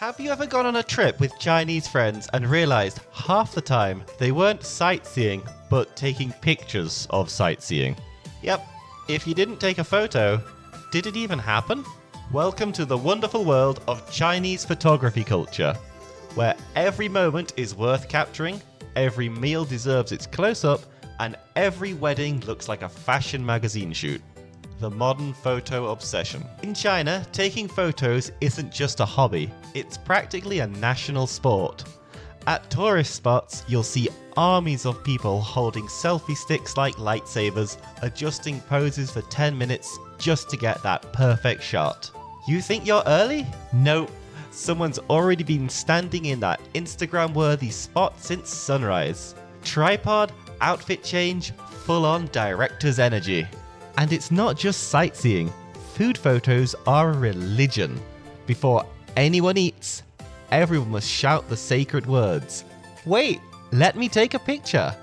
Have you ever gone on a trip with Chinese friends and realized half the time they weren't sightseeing, but taking pictures of sightseeing? Yep, if you didn't take a photo, did it even happen? Welcome to the wonderful world of Chinese photography culture, where every moment is worth capturing, every meal deserves its close-up, and every wedding looks like a fashion magazine shoot. The modern photo obsession. In China, taking photos isn't just a hobby, it's practically a national sport. At tourist spots, you'll see armies of people holding selfie sticks like lightsabers, adjusting poses for 10 minutes just to get that perfect shot. You think you're early? Nope. Someone's already been standing in that Instagram-worthy spot since sunrise. Tripod, outfit change, full-on director's energy. And it's not just sightseeing. Food photos are a religion. Before anyone eats, everyone must shout the sacred words. Wait, let me take a picture.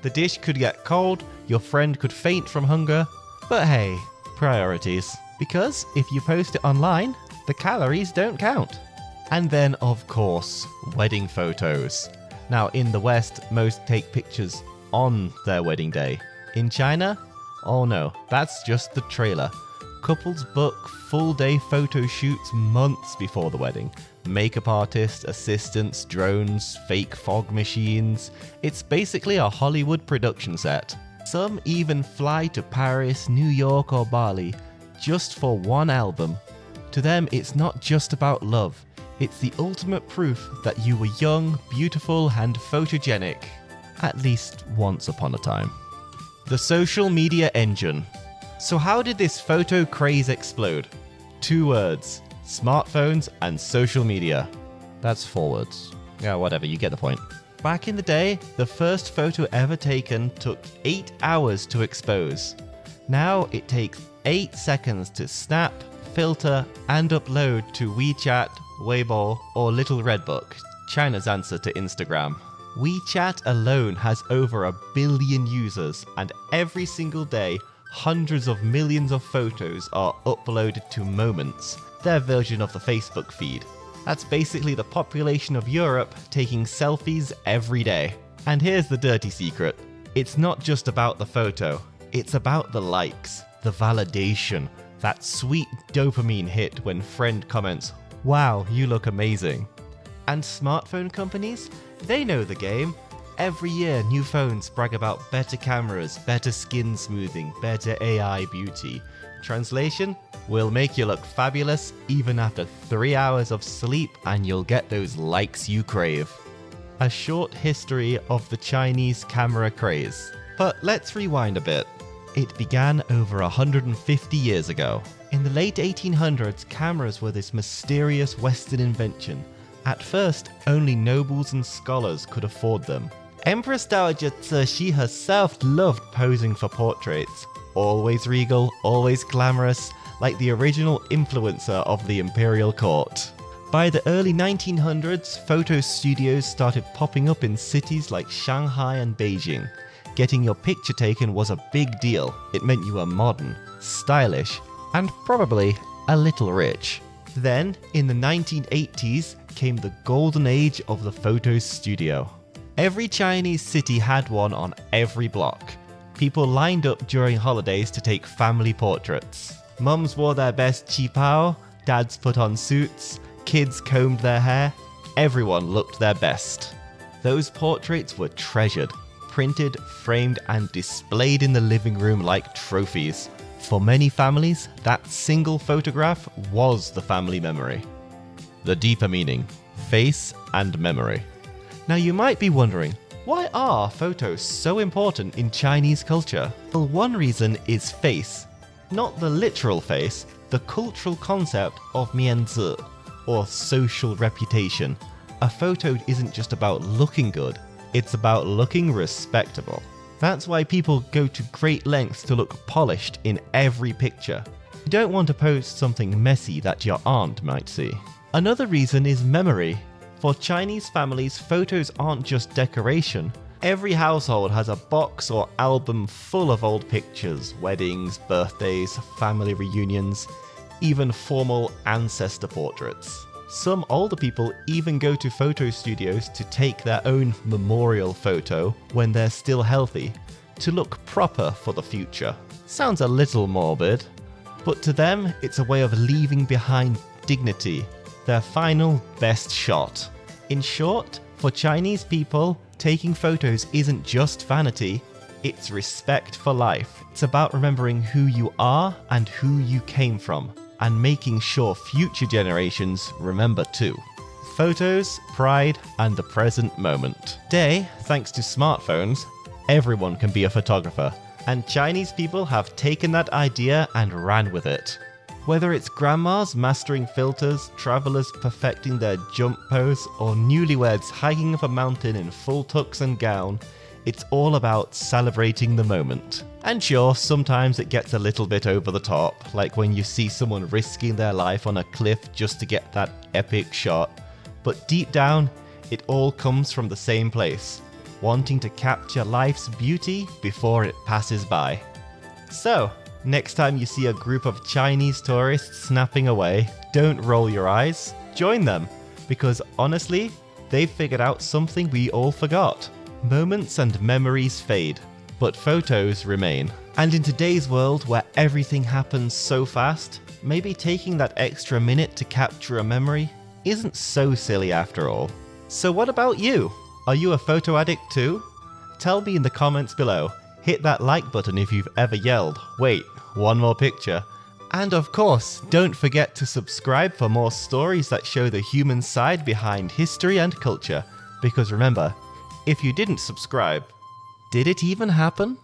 The dish could get cold, your friend could faint from hunger, but hey, priorities. Because if you post it online, the calories don't count. And then, of course, wedding photos. Now, in the West, most take pictures on their wedding day. In China, oh no, that's just the trailer. Couples book full-day photo shoots months before the wedding. Makeup artists, assistants, drones, fake fog machines. It's basically a Hollywood production set. Some even fly to Paris, New York or Bali just for one album. To them, it's not just about love. It's the ultimate proof that you were young, beautiful and photogenic. At least once upon a time. The social media engine. So how did this photo craze explode? 2 words, smartphones and social media. That's 4 words. Yeah, whatever, you get the point. Back in the day, the first photo ever taken took 8 hours to expose. Now it takes 8 seconds to snap, filter and upload to WeChat, Weibo or Little Red Book, China's answer to Instagram. WeChat alone has over 1 billion users, and every single day, hundreds of millions of photos are uploaded to Moments, their version of the Facebook feed. That's basically the population of Europe taking selfies every day. And here's the dirty secret. It's not just about the photo, it's about the likes, the validation, that sweet dopamine hit when friend comments, "Wow, you look amazing." And smartphone companies? They know the game. Every year, new phones brag about better cameras, better skin smoothing, better AI beauty. Translation? We'll make you look fabulous even after 3 hours of sleep and you'll get those likes you crave. A short history of the Chinese camera craze. But let's rewind a bit. It began over 150 years ago. In the late 1800s, cameras were this mysterious Western invention. At first, only nobles and scholars could afford them. Empress Dowager Cixi herself loved posing for portraits. Always regal, always glamorous, like the original influencer of the imperial court. By the early 1900s, photo studios started popping up in cities like Shanghai and Beijing. Getting your picture taken was a big deal. It meant you were modern, stylish, and probably a little rich. Then, in the 1980s, came the golden age of the photo studio. Every Chinese city had one on every block. People lined up during holidays to take family portraits. Mums wore their best qipao, dads put on suits, kids combed their hair. Everyone looked their best. Those portraits were treasured, printed, framed, and displayed in the living room like trophies. For many families, that single photograph was the family memory. The deeper meaning, face and memory. Now you might be wondering, why are photos so important in Chinese culture? Well, one reason is face. Not the literal face, the cultural concept of mianzi, or social reputation. A photo isn't just about looking good, it's about looking respectable. That's why people go to great lengths to look polished in every picture. You don't want to post something messy that your aunt might see. Another reason is memory. For Chinese families, photos aren't just decoration. Every household has a box or album full of old pictures, weddings, birthdays, family reunions, even formal ancestor portraits. Some older people even go to photo studios to take their own memorial photo when they're still healthy, to look proper for the future. Sounds a little morbid, but to them it's a way of leaving behind dignity, their final best shot. In short, for Chinese people, taking photos isn't just vanity, it's respect for life. It's about remembering who you are and who you came from, and making sure future generations remember too. Photos, pride, and the present moment. Today, thanks to smartphones, everyone can be a photographer, and Chinese people have taken that idea and ran with it. Whether it's grandmas mastering filters, travelers perfecting their jump pose, or newlyweds hiking up a mountain in full tux and gown, it's all about celebrating the moment. And sure, sometimes it gets a little bit over the top, like when you see someone risking their life on a cliff just to get that epic shot. But deep down, it all comes from the same place, wanting to capture life's beauty before it passes by. So, next time you see a group of Chinese tourists snapping away, don't roll your eyes, join them, because honestly, they've figured out something we all forgot. Moments and memories fade, but photos remain. And in today's world where everything happens so fast, maybe taking that extra minute to capture a memory isn't so silly after all. So what about you? Are you a photo addict too? Tell me in the comments below. Hit that like button if you've ever yelled, "Wait, one more picture." And of course, don't forget to subscribe for more stories that show the human side behind history and culture. Because remember, if you didn't subscribe, did it even happen?